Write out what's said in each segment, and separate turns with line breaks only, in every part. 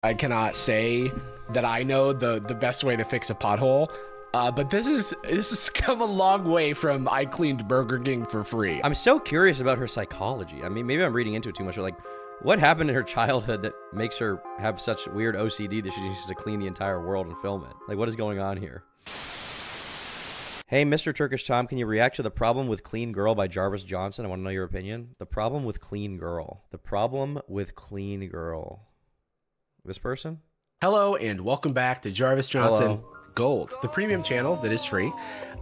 I cannot say that I know the best way to fix a pothole, but this has come a long way from I cleaned Burger King for free.
I'm so curious about her psychology. I mean, maybe I'm reading into it too much, but like, what happened in her childhood that makes her have such weird OCD that she needs to clean the entire world and film it? Like, what is going on here? Hey, Mr. Turkish Tom, can you react to The Problem with Clean Girl by Jarvis Johnson? I want to know your opinion. The Problem with Clean Girl. The Problem with Clean Girl. This person?
Hello and welcome back to Jarvis Johnson
Hello.
Gold, the premium channel that is free.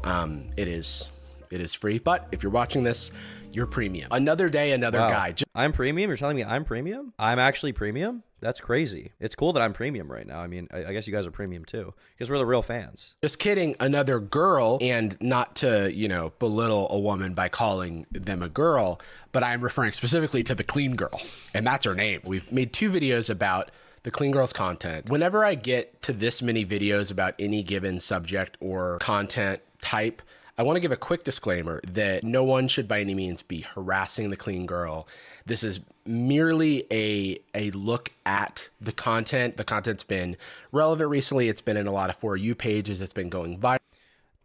It is free, but if you're watching this, you're premium. Another day, another guy.
I'm premium? You're telling me I'm premium? I'm actually premium? That's crazy. It's cool that I'm premium right now. I mean, I guess you guys are premium too, because we're the real fans.
Just kidding, another girl, and not to, you know, belittle a woman by calling them a girl, but I'm referring specifically to the Clean Girl, and that's her name. We've made 2 videos about the Clean Girl's content. Whenever I get to this many videos about any given subject or content type, I want to give a quick disclaimer that no one should by any means be harassing the Clean Girl. This is merely a look at the content. The content's been relevant recently. It's been in a lot of For You pages. It's been going viral.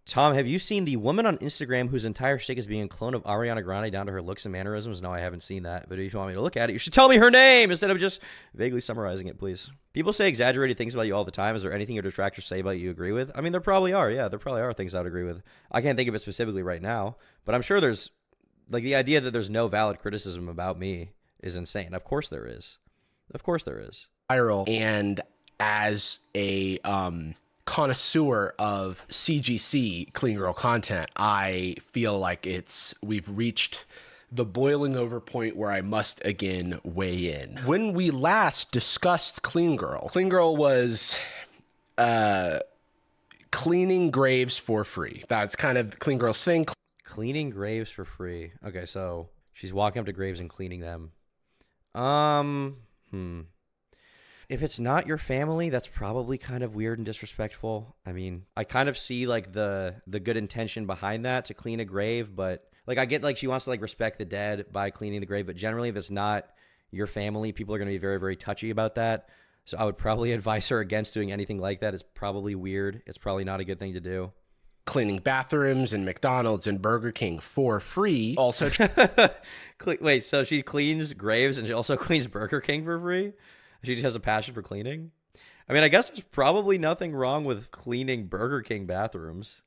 Tom, have you seen the woman on Instagram whose entire shtick is being a clone of Ariana Grande down to her looks and mannerisms? No, I haven't seen that. But if you want me to look at it, you should tell me her name instead of just vaguely summarizing it, please. People say exaggerated things about you all the time. Is there anything your detractors say about you agree with? I mean, there probably are. Yeah, there probably are things I would agree with. I can't think of it specifically right now, but I'm sure there's, like, the idea that there's no valid criticism about me is insane. Of course there is. Of course there is.
Viral. And as a connoisseur of CGC Clean Girl content, I feel like we've reached the boiling over point where I must again weigh in. When we last discussed Clean Girl was cleaning graves for free. That's kind of Clean Girl's thing.
Cleaning graves for free. Okay, so she's walking up to graves and cleaning them. If it's not your family, that's probably kind of weird and disrespectful. I mean, I kind of see like the good intention behind that to clean a grave, but like I get like she wants to like respect the dead by cleaning the grave, but generally if it's not your family, people are going to be very, very touchy about that. So I would probably advise her against doing anything like that. It's probably weird. It's probably not a good thing to do.
Cleaning bathrooms and McDonald's and Burger King for free. Also,
wait, so she cleans graves and she also cleans Burger King for free? She just has a passion for cleaning? I mean, I guess there's probably nothing wrong with cleaning Burger King bathrooms.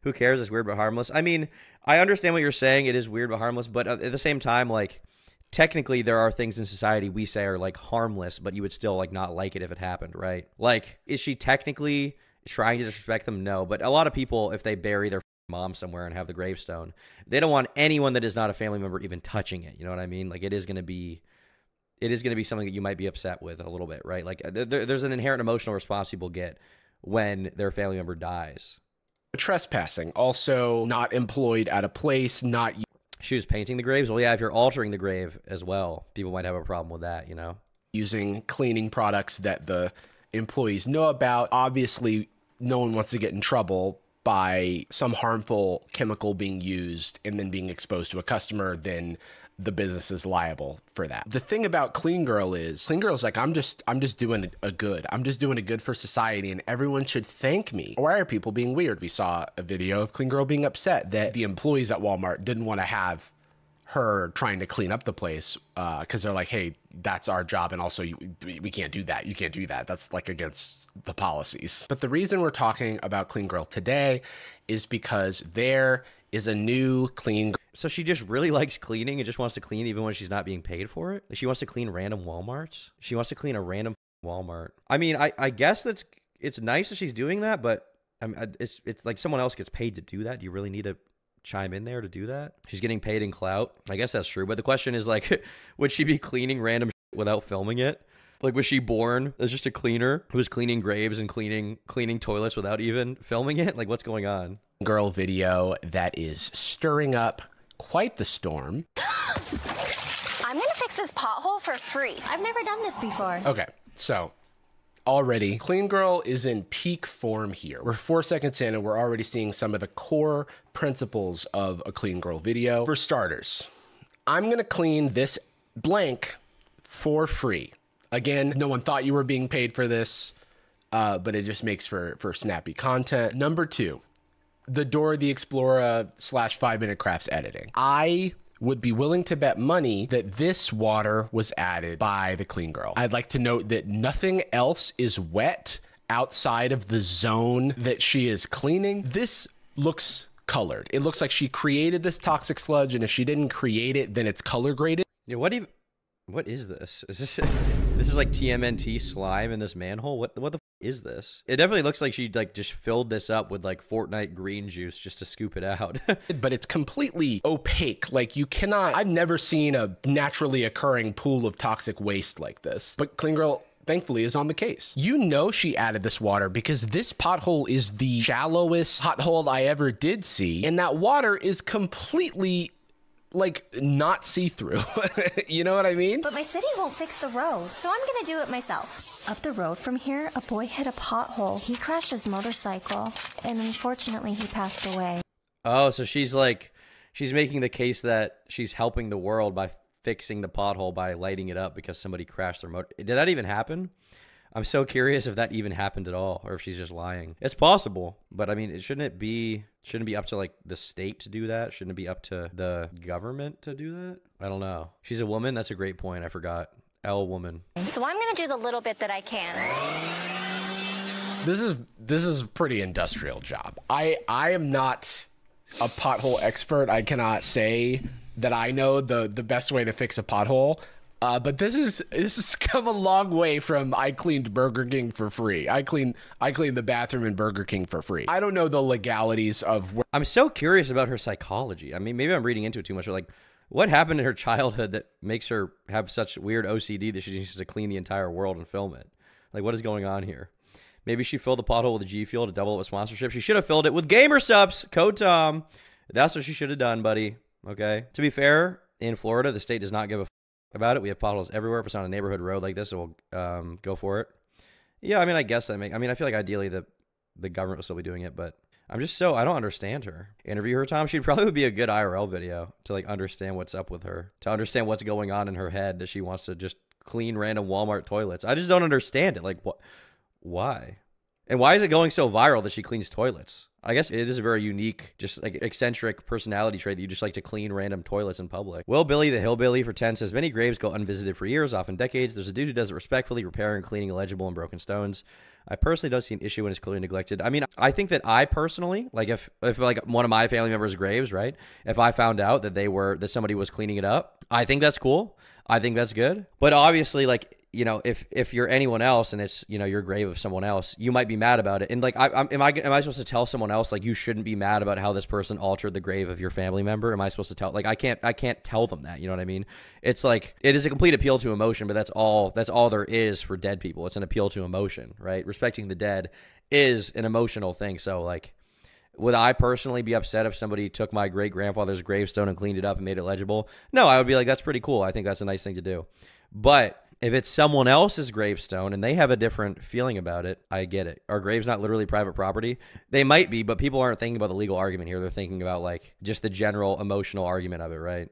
Who cares? It's weird but harmless. I mean, I understand what you're saying. It is weird but harmless. But at the same time, like, technically there are things in society we say are, like, harmless, but you would still, like, not like it if it happened, right? Like, is she technically trying to disrespect them? No. But a lot of people, if they bury their mom somewhere and have the gravestone, they don't want anyone that is not a family member even touching it. You know what I mean? Like, it is going to be something that you might be upset with a little bit, right? Like there's an inherent emotional response people get when their family member dies.
Trespassing, also not employed at a place, not...
She was painting the graves? Well, yeah, if you're altering the grave as well, people might have a problem with that, you know?
Using cleaning products that the employees know about. Obviously, no one wants to get in trouble by some harmful chemical being used and then being exposed to a customer, then the business is liable for that. The thing about Clean Girl is like, I'm just doing a good. I'm just doing a good for society and everyone should thank me. Why are people being weird? We saw a video of Clean Girl being upset that the employees at Walmart didn't want to have her trying to clean up the place because they're like, hey, that's our job. And also we can't do that. You can't do that. That's like against the policies. But the reason we're talking about Clean Girl today is because there is a new Clean Girl.
So she just really likes cleaning and just wants to clean even when she's not being paid for it? Like she wants to clean random Walmarts? She wants to clean a random Walmart. I mean, I guess it's nice that she's doing that, but it's like someone else gets paid to do that. Do you really need to chime in there to do that? She's getting paid in clout. I guess that's true. But the question is like, would she be cleaning random without filming it? Like, was she born as just a cleaner who was cleaning graves and cleaning toilets without even filming it? Like, what's going on?
Girl video that is stirring up quite the storm.
I'm gonna fix this pothole for free. I've never done this before.
Okay, so already Clean Girl is in peak form here. We're 4 seconds in and we're already seeing some of the core principles of a Clean Girl video. For starters, I'm gonna clean this blank for free. Again, no one thought you were being paid for this, but it just makes for snappy content. Number 2, the Dora the Explorer / 5-Minute Crafts editing. I would be willing to bet money that this water was added by the clean girl. I'd like to note that nothing else is wet outside of the zone that she is cleaning. This looks colored. It looks like she created this toxic sludge, and if she didn't create it, then it's color graded.
Yeah, what is this? Is this this is like TMNT slime in this manhole? What the is this? It definitely looks like she like just filled this up with like Fortnite green juice just to scoop it out.
But it's completely opaque. Like you cannot, I've never seen a naturally occurring pool of toxic waste like this. But Clean Girl, thankfully, is on the case. You know she added this water because this pothole is the shallowest pothole I ever did see. And that water is completely like not see-through. You know what I mean?
But my city won't fix the road, so I'm gonna do it myself. Up the road from here, a boy hit a pothole. He crashed his motorcycle, and unfortunately he passed away.
Oh, so she's making the case that she's helping the world by fixing the pothole by lighting it up because somebody crashed their motor. Did that even happen? I'm so curious if that even happened at all, or if she's just lying. It's possible, but I mean, shouldn't it be up to like the state to do that? Shouldn't it be up to the government to do that? I don't know. She's a woman. That's a great point. I forgot. L woman.
So I'm gonna do the little bit that I can.
This is a pretty industrial job. I am not a pothole expert. I cannot say that I know the best way to fix a pothole. But this has come a long way from I cleaned Burger King for free. I cleaned the bathroom in Burger King for free. I don't know the legalities of where
I'm so curious about her psychology. I mean, maybe I'm reading into it too much, but like, what happened in her childhood that makes her have such weird OCD that she needs to clean the entire world and film it? Like, what is going on here? Maybe she filled the pothole with a G Fuel to double up with sponsorship. She should have filled it with Gamer Subs. Code Tom. That's what she should have done, buddy. Okay. To be fair, in Florida, the state does not give a about it. We have potholes everywhere. If it's on a neighborhood road like this, it will go for it. Yeah, I mean, I guess I feel like ideally the government will still be doing it, but I don't understand her. Interview her, Tom. She probably would be a good IRL video to like understand what's up with her, to understand what's going on in her head that she wants to just clean random Walmart toilets. I just don't understand it. Like, what? Why? And why is it going so viral that she cleans toilets? I guess it is a very unique, just like eccentric personality trait that you just like to clean random toilets in public. Will Billy the Hillbilly for 10 says, many graves go unvisited for years, often decades. There's a dude who does it respectfully, repairing, cleaning illegible and broken stones. I personally don't see an issue when it's clearly neglected. I mean, I think that I personally, like if like one of my family members' graves, right? If I found out that somebody was cleaning it up, I think that's cool. I think that's good. But obviously, like, you know, if you're anyone else and it's, you know, your grave of someone else, you might be mad about it. And like, am I supposed to tell someone else, like, you shouldn't be mad about how this person altered the grave of your family member? Am I supposed to tell, like, I can't tell them that, you know what I mean? It's like, it is a complete appeal to emotion, but that's all there is for dead people. It's an appeal to emotion, right? Respecting the dead is an emotional thing. So like, would I personally be upset if somebody took my great grandfather's gravestone and cleaned it up and made it legible? No, I would be like, that's pretty cool. I think that's a nice thing to do. But if it's someone else's gravestone and they have a different feeling about it, I get it. Our grave's not literally private property. They might be, but people aren't thinking about the legal argument here. They're thinking about like just the general emotional argument of it, right?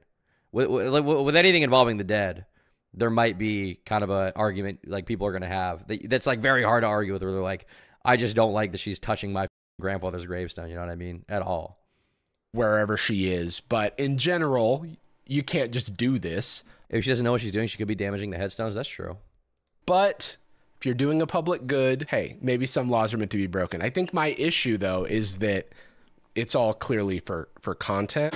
With anything involving the dead, there might be kind of an argument like people are going to have that's like very hard to argue with, where they're like, I just don't like that she's touching my grandfather's gravestone. You know what I mean? At all.
Wherever she is. But in general, you can't just do this.
If she doesn't know what she's doing, she could be damaging the headstones. That's true.
But if you're doing a public good, hey, maybe some laws are meant to be broken. I think my issue, though, is that it's all clearly for content.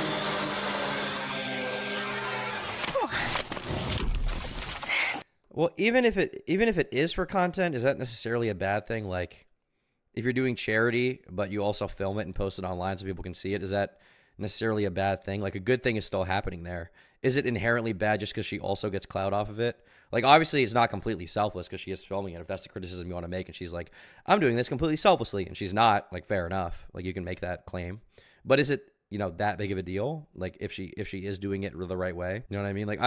Well, even if it is for content, is that necessarily a bad thing? Like, if you're doing charity, but you also film it and post it online so people can see it, is that necessarily a bad thing? Like, a good thing is still happening there. Is it inherently bad just because she also gets clout off of it? Like, obviously, it's not completely selfless because she is filming it. If that's the criticism you want to make, and she's like, I'm doing this completely selflessly, and she's not, like, fair enough. Like, you can make that claim. But is it, you know, that big of a deal? Like, if she is doing it the right way? You know what I mean? Like,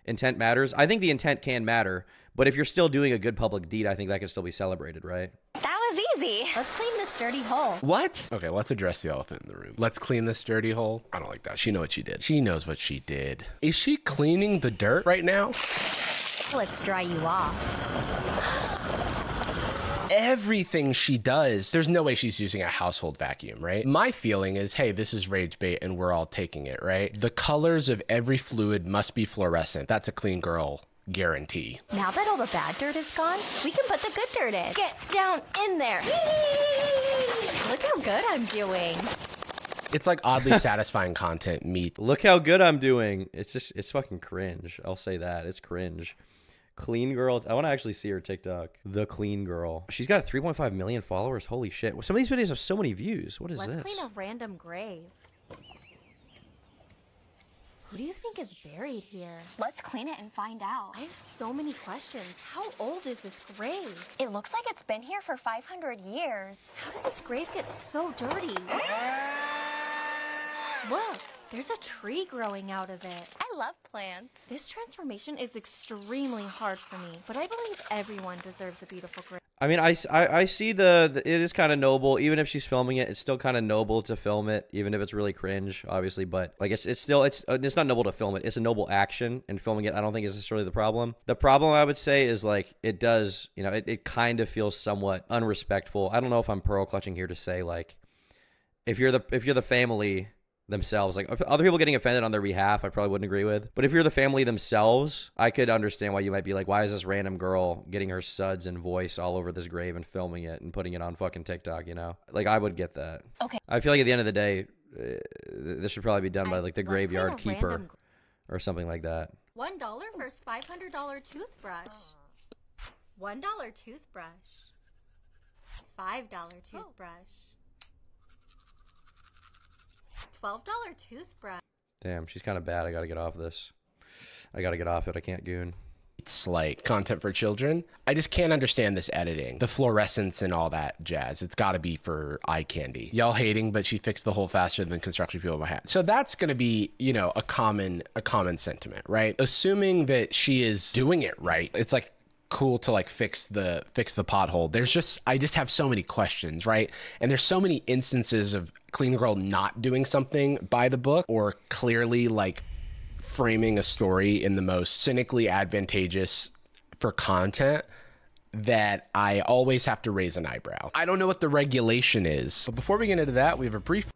intent matters. I think the intent can matter, but if you're still doing a good public deed, I think that can still be celebrated, right?
That was easy. Let's clean this dirty hole.
What? Okay, let's address the elephant in the room. Let's clean this dirty hole. I don't like that. She knows what she did. She knows what she did. Is she cleaning the dirt right now?
Let's dry you off.
Everything she does, there's no way she's using a household vacuum, right? My feeling is, hey, this is rage bait and we're all taking it, right? The colors of every fluid must be fluorescent. That's a clean girl guarantee.
Now that all the bad dirt is gone, we can put the good dirt in. Get down in there. Look how good I'm doing.
It's like oddly satisfying content meet.
Look how good I'm doing. It's fucking cringe. I'll say that. It's cringe. Clean girl. I want to actually see her TikTok. The clean girl. She's got 3.5 million followers. Holy shit. Some of these videos have so many views. What is this?
Let's clean a random grave. Who do you think is buried here?
Let's clean it and find out.
I have so many questions. How old is this grave?
It looks like it's been here for 500 years.
How did this grave get so dirty? Look, there's a tree growing out of it.
I love plants.
This transformation is extremely hard for me, but I believe everyone deserves a beautiful grave.
I mean, I see it is kind of noble. Even if she's filming it, it's still kind of noble to film it, even if it's really cringe, obviously. But like, it's not noble to film it. It's a noble action, and filming it, I don't think is necessarily the problem. The problem, I would say, is like, it does, you know, it kind of feels somewhat unrespectful. I don't know if I'm pearl clutching here to say, like, if you're the family themselves, like other people getting offended on their behalf, I probably wouldn't agree with. But if you're the family themselves, I could understand why you might be like, why is this random girl getting her suds and voice all over this grave and filming it and putting it on fucking TikTok, you know? Like, I would get that.
Okay.
I feel like at the end of the day, this should probably be done by like the graveyard keeper or something like that.
$1 versus $500 toothbrush. $1 toothbrush. $5 toothbrush. $12 toothbrush.
Damn, she's kind of bad. I gotta get off this. I gotta get off it. I can't goon.
It's like content for children. I just can't understand this editing, the fluorescence and all that jazz. It's got to be for eye candy. Y'all hating, but she fixed the hole faster than construction people might have. So that's going to be, you know, a common sentiment, right? Assuming that she is doing it right. It's like cool to like fix the pothole. I just have so many questions, right? And there's so many instances of clean girl not doing something by the book, or clearly like framing a story in the most cynically advantageous for content, that I always have to raise an eyebrow. I don't know what the regulation is. But before we get into that, we have a brief.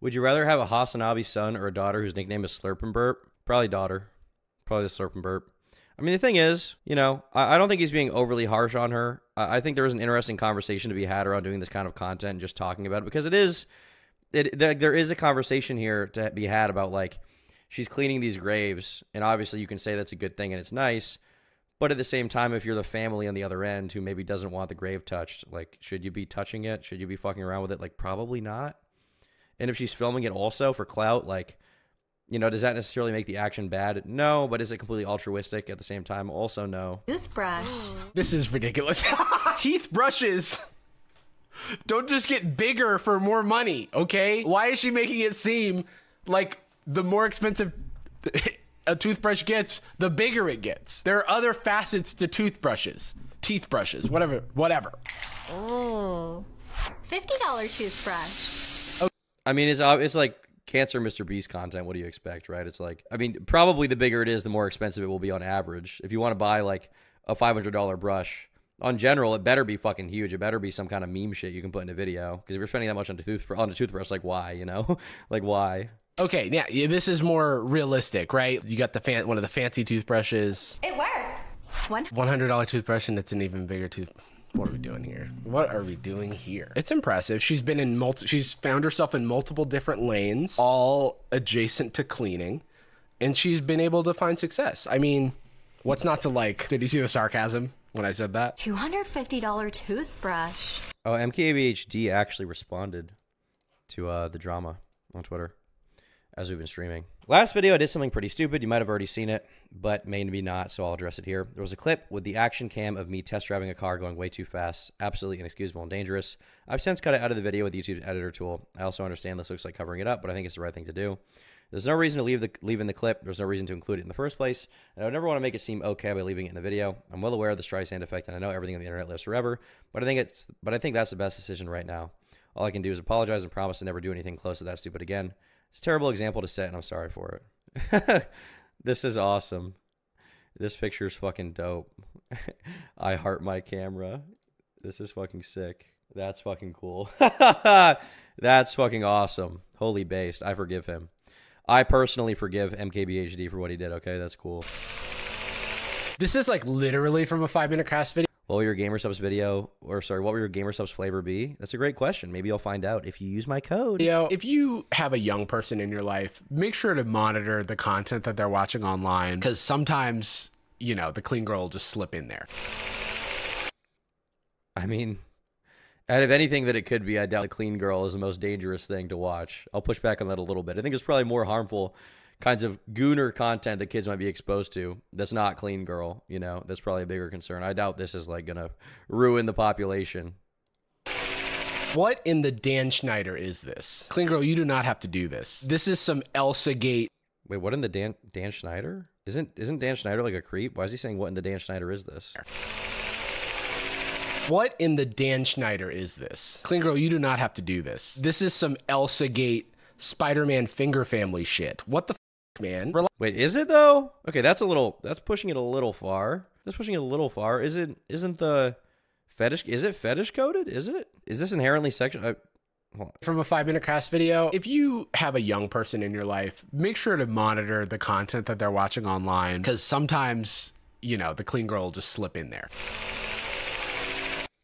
Would you rather have a Hasanabi son or a daughter whose nickname is Slurp and Burp? Probably daughter. Probably the Slurp and Burp. I mean, the thing is, you know, I don't think he's being overly harsh on her. I think there was an interesting conversation to be had around doing this kind of content and just talking about it, because there is a conversation here to be had about, like, she's cleaning these graves, and obviously you can say that's a good thing and it's nice, but at the same time, if you're the family on the other end who maybe doesn't want the grave touched, like, should you be touching it? Should you be fucking around with it? Like, probably not. And if she's filming it also for clout, like, you know, does that necessarily make the action bad? No, but is it completely altruistic at the same time? Also, no.
Toothbrush.
This is ridiculous. Teeth brushes don't just get bigger for more money, okay? Why is she making it seem like the more expensive a toothbrush gets, the bigger it gets? There are other facets to toothbrushes, teeth brushes, whatever.
Oh. $50 toothbrush.
I mean, it's like cancer Mr. Beast content. What do you expect, right? It's like, I mean, probably the bigger it is, the more expensive it will be on average. If you want to buy like a $500 brush, on general, it better be fucking huge. It better be some kind of meme shit you can put in a video. Because if you're spending that much on a toothbrush, like, why, you know? Like, why?
Okay, yeah, this is more realistic, right? You got one of the fancy toothbrushes.
It worked.
$100 toothbrush, and it's an even bigger What are we doing here? It's impressive. She's been she's found herself in multiple different lanes, all adjacent to cleaning, and she's been able to find success. I mean, what's not to like? Did you see the sarcasm when I said that?
$250 toothbrush.
Oh, MKABHD actually responded to the drama on Twitter as we've been streaming. Last video, I did something pretty stupid. You might have already seen it, but maybe not, so I'll address it here. There was a clip with the action cam of me test driving a car going way too fast. Absolutely inexcusable and dangerous. I've since cut it out of the video with YouTube's editor tool. I also understand this looks like covering it up, but I think it's the right thing to do. There's no reason to leave in the clip. There's no reason to include it in the first place. And I would never want to make it seem okay by leaving it in the video. I'm well aware of the Streisand effect, and I know everything on the internet lives forever, but I think that's the best decision right now. All I can do is apologize and promise to never do anything close to that stupid again. It's a terrible example to set, and I'm sorry for it. This is awesome. This picture is fucking dope. I heart my camera. This is fucking sick. That's fucking cool. That's fucking awesome. Holy based. I forgive him. I personally forgive MKBHD for what he did. Okay, that's cool.
This is like literally from a 5-minute craft video.
What will your GamerSubs video, or sorry, what will your GamerSubs flavor be? That's a great question. Maybe you'll find out if you use my code.
If you have a young person in your life, make sure to monitor the content that they're watching online, because sometimes, you know, the clean girl will just slip in there.
I mean, out of anything that it could be, I doubt the clean girl is the most dangerous thing to watch. I'll push back on that a little bit. I think it's probably more harmful kinds of gooner content that kids might be exposed to that's not clean girl, you know. That's probably a bigger concern. I doubt this is like gonna ruin the population.
What in the Dan Schneider is this? Clean girl, you do not have to do this. This is some Elsa Gate.
Wait, what in the Dan Schneider? Isn't Dan Schneider like a creep? Why is he saying what in the Dan Schneider is this?
What in the Dan Schneider is this? Clean girl, you do not have to do this. This is some Elsa Gate Spider-Man finger family shit. What the man?
Wait, is it though? Okay, that's pushing it a little far. That's pushing it a little far. Isn't the fetish, is it fetish coded? Is this inherently sexual?
From a 5-minute craft video. If you have a young person in your life, make sure to monitor the content that they're watching online, because sometimes, you know, the clean girl will just slip in there.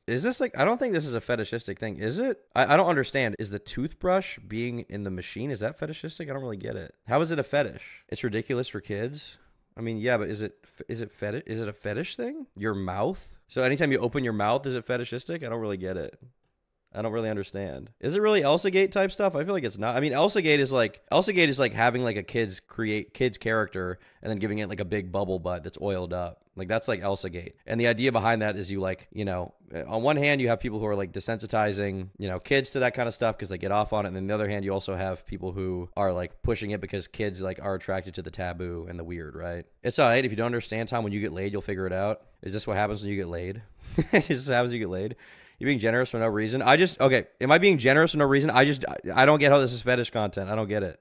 Is this like, I don't think this is a fetishistic thing, is it? I don't understand. Is the toothbrush being in the machine, is that fetishistic? I don't really get it. How is it a fetish? It's ridiculous for kids. I mean, yeah, but is it fetish? Is it a fetish thing? Your mouth? So anytime you open your mouth, is it fetishistic? I don't really get it. I don't really understand. Is it really Elsagate type stuff? I feel like it's not. I mean, Elsagate is like having like a kid's character and then giving it like a big bubble butt that's oiled up. Like that's like Elsagate. And the idea behind that is you like, you know, on one hand you have people who are like desensitizing, you know, kids to that kind of stuff because they get off on it. And then on the other hand, you also have people who are like pushing it because kids like are attracted to the taboo and the weird, right? It's all right. If you don't understand, Tom, when you get laid, you'll figure it out. Is this what happens when you get laid? Is this what happens when you get laid? You're being generous for no reason. Okay. Am I being generous for no reason? I don't get how this is fetish content. I don't get it.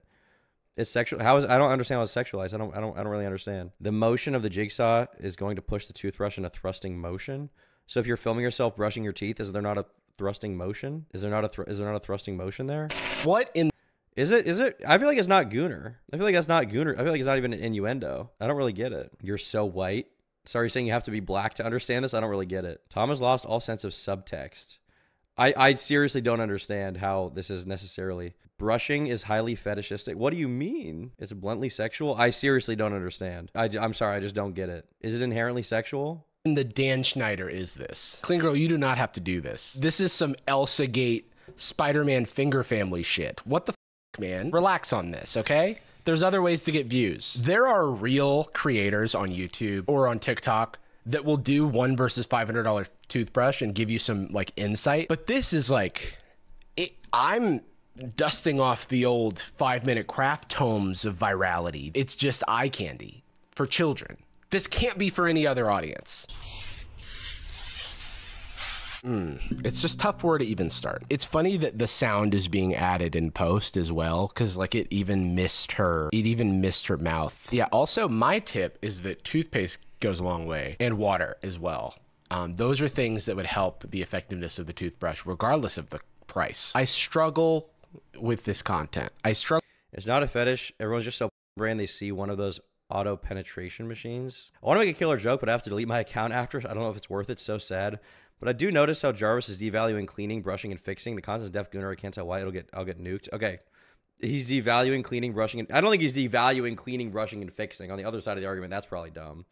It's sexual. I don't understand how it's sexualized. I don't really understand. The motion of the jigsaw is going to push the toothbrush in a thrusting motion. So if you're filming yourself brushing your teeth, is there not a thrusting motion? Is there not a thrusting motion there?
What in
Is it? I feel like it's not gooner. I feel like that's not gooner. I feel like it's not even an innuendo. I don't really get it. You're so white. Sorry, saying you have to be black to understand this? I don't really get it. Tom has lost all sense of subtext. I seriously don't understand how this is necessarily. Brushing is highly fetishistic. What do you mean? It's bluntly sexual? I seriously don't understand. I'm sorry, I just don't get it. Is it inherently sexual?
in the Dan Schneider is this? Clean girl, you do not have to do this. This is some Elsa Gate Spider-Man finger family shit. What the f, man? Relax on this, okay? There's other ways to get views. There are real creators on YouTube or on TikTok that will do $1 versus $500 toothbrush and give you some like insight. But this is like, I'm dusting off the old 5-minute craft tomes of virality. It's just eye candy for children. This can't be for any other audience. It's just tough where to even start. It's funny that the sound is being added in post as well, because like it even missed her mouth. Yeah, also my tip is that toothpaste goes a long way, and water as well. Those are things that would help the effectiveness of the toothbrush regardless of the price. I struggle with this content.
It's not a fetish. Everyone's just so brand they see one of those auto penetration machines. I want to make a killer joke, but I have to delete my account after. I don't know if it's worth it. So sad. But I do notice how Jarvis is devaluing cleaning, brushing, and fixing. The content's Def Gooner. I can't tell why. I'll get nuked. Okay. He's devaluing cleaning, brushing, and I don't think he's devaluing cleaning, brushing, and fixing. On the other side of the argument, that's probably dumb.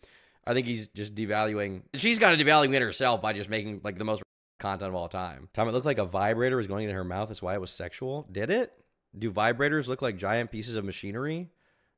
I think he's just devaluing. She's got to devalue it herself by just making like the most content of all time. Tom, it looked like a vibrator was going into her mouth. That's why it was sexual. Did it? Do vibrators look like giant pieces of machinery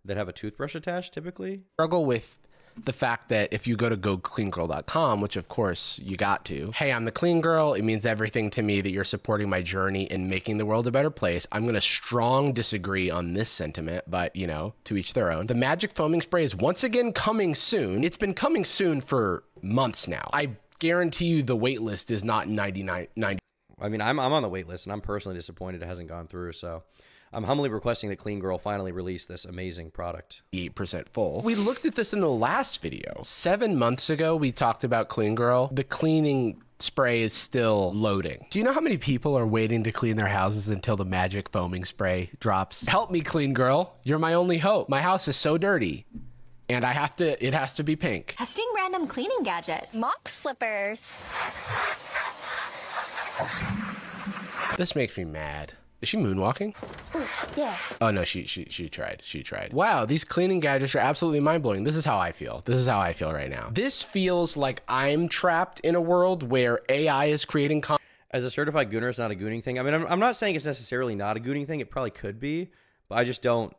that have a toothbrush attached typically?
Struggle with the fact that if you go to gocleangirl.com, which of course you got to, hey, I'm the clean girl. It means everything to me that you're supporting my journey in making the world a better place. I'm going to strong disagree on this sentiment, but you know, to each their own. The magic foaming spray is once again coming soon. It's been coming soon for months now. I guarantee you the wait list is not 90.
I mean, I'm on the wait list and I'm personally disappointed it hasn't gone through. So I'm humbly requesting that Clean Girl finally release this amazing product.
8% full. We looked at this in the last video. 7 months ago, we talked about Clean Girl. The cleaning spray is still loading. Do you know how many people are waiting to clean their houses until the magic foaming spray drops? Help me, Clean Girl. You're my only hope. My house is so dirty. And it has to be pink.
Testing random cleaning gadgets.
Mock slippers.
This makes me mad. Is she moonwalking?
Yeah.
Oh no, she tried. She tried. Wow, these cleaning gadgets are absolutely mind-blowing. This is how I feel. This is how I feel right now. This feels like I'm trapped in a world where AI is creating content.
As a certified gooner, it's not a gooning thing. I mean, I'm not saying it's necessarily not a gooning thing. It probably could be, but I just don't.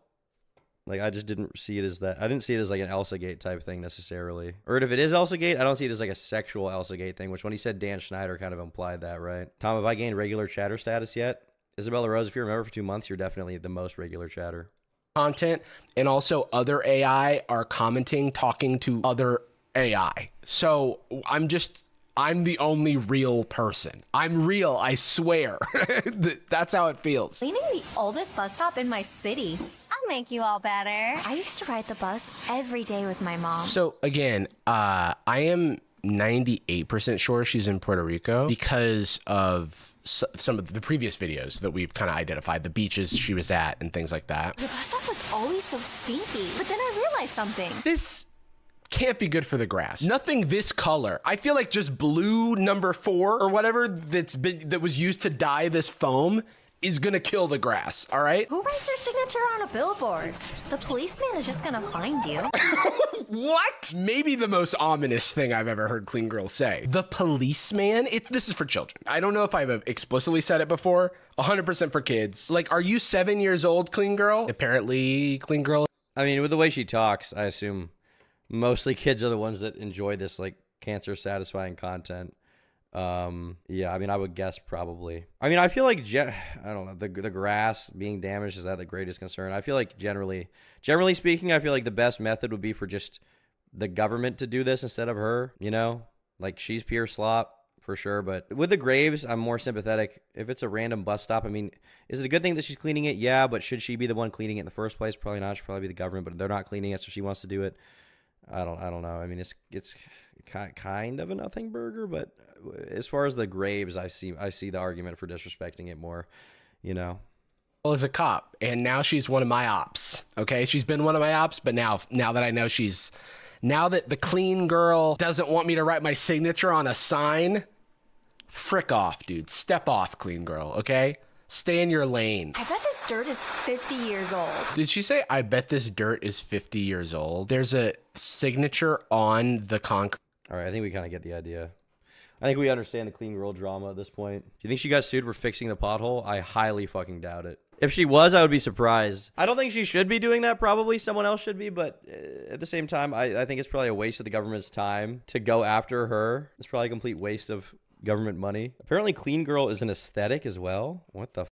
Like, I just didn't see it as that. I didn't see it as like an Elsa Gate type thing necessarily. Or if it is Elsa Gate, I don't see it as like a sexual Elsa Gate thing, which when he said Dan Schneider kind of implied that, right? Tom, have I gained regular chatter status yet? Isabella Rose, if you remember for 2 months, you're definitely the most regular chatter.
Content, and also other AI are commenting, talking to other AI. So I'm the only real person. I'm real, I swear. That's how it feels.
Cleaning the oldest bus stop in my city.
I'll make you all better.
I used to ride the bus every day with my mom.
So again, I am 98% sure she's in Puerto Rico because of some of the previous videos that we've kind of identified, the beaches she was at and things like that.
The bus stop was always so stinky. But then I realized something.
This can't be good for the grass. Nothing this color. I feel like just blue number 4 or whatever that was used to dye this foam is gonna kill the grass, all right?
Who writes their signature on a billboard? The policeman is just gonna find you.
What? Maybe the most ominous thing I've ever heard Clean Girl say. The policeman? This is for children. I don't know if I've explicitly said it before. 100% for kids. Like, are you 7 years old, Clean Girl? Apparently, Clean Girl.
I mean, with the way she talks, I assume mostly kids are the ones that enjoy this like cancer satisfying content. Yeah, I mean, I would guess probably. I mean, I feel like I don't know, the grass being damaged, is that the greatest concern? I feel like generally speaking, I feel like the best method would be for just the government to do this instead of her, you know? Like, she's pure slop for sure, but with the graves, I'm more sympathetic. If it's a random bus stop, I mean, is it a good thing that she's cleaning it? Yeah, but should she be the one cleaning it in the first place? Probably not. Should probably be the government, but they're not cleaning it, so she wants to do it. I don't know. I mean, it's kind of a nothing burger, but as far as the graves, I see the argument for disrespecting it more, you know.
Well, as a cop, and now she's one of my ops. Okay, she's been one of my ops, but now that I know now that the Clean Girl doesn't want me to write my signature on a sign, frick off, dude. Step off, Clean Girl. Okay. Stay in your lane.
I bet this dirt is 50 years old.
Did she say, I bet this dirt is 50 years old? There's a signature on the concrete.
All right, I think we kind of get the idea. I think we understand the Clean Girl drama at this point. Do you think she got sued for fixing the pothole? I highly fucking doubt it. If she was, I would be surprised. I don't think she should be doing that. Probably someone else should be, but at the same time, I think it's probably a waste of the government's time to go after her. It's probably a complete waste of government money. Apparently Clean Girl is an aesthetic as well. What the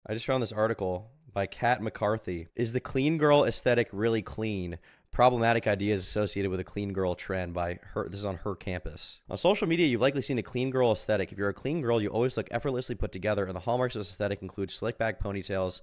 I just found this article by Kat McCarthy. Is the Clean Girl aesthetic really clean? Problematic ideas associated with a Clean Girl trend by her. This is on Her Campus. On social media, you've likely seen the Clean Girl aesthetic. If you're a clean girl, you always look effortlessly put together, and the hallmarks of this aesthetic include slick back ponytails,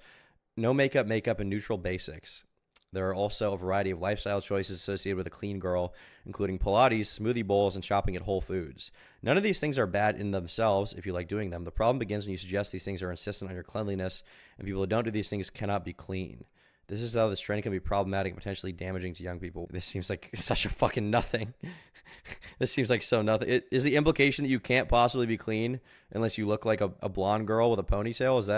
no makeup, and neutral basics. There are also a variety of lifestyle choices associated with a clean girl, including Pilates, smoothie bowls, and shopping at Whole Foods. None of these things are bad in themselves if you like doing them. The problem begins when you suggest these things are insistent on your cleanliness, and people who don't do these things cannot be clean. This is how this trend can be problematic and potentially damaging to young people. This seems like such a fucking nothing. This seems like so nothing. Is the implication that you can't possibly be clean unless you look like a blonde girl with a ponytail? Is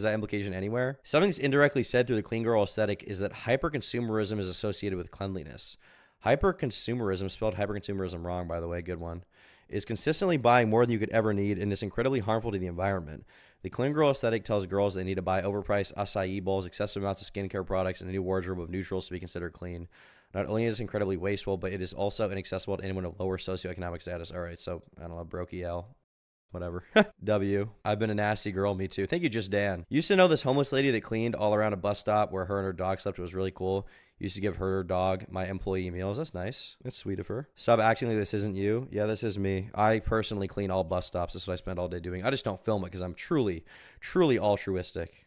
that implication anywhere? Something that's indirectly said through the clean girl aesthetic is that hyperconsumerism is associated with cleanliness. Hyperconsumerism, spelled hyperconsumerism wrong, by the way, good one, is consistently buying more than you could ever need, and is incredibly harmful to the environment. The clean girl aesthetic tells girls they need to buy overpriced acai bowls, excessive amounts of skincare products, and a new wardrobe of neutrals to be considered clean. Not only is it incredibly wasteful, but it is also inaccessible to anyone of lower socioeconomic status. All right, so, I don't know, brokey L. Whatever. W. I've been a nasty girl, me too. Thank you, Just Dan. Used to know this homeless lady that cleaned all around a bus stop where her and her dog slept. It was really cool. Used to give her dog my employee meals. That's nice. That's sweet of her. Stop acting like this isn't you. Yeah, this is me. I personally clean all bus stops. That's what I spend all day doing. I just don't film it because I'm truly, truly altruistic.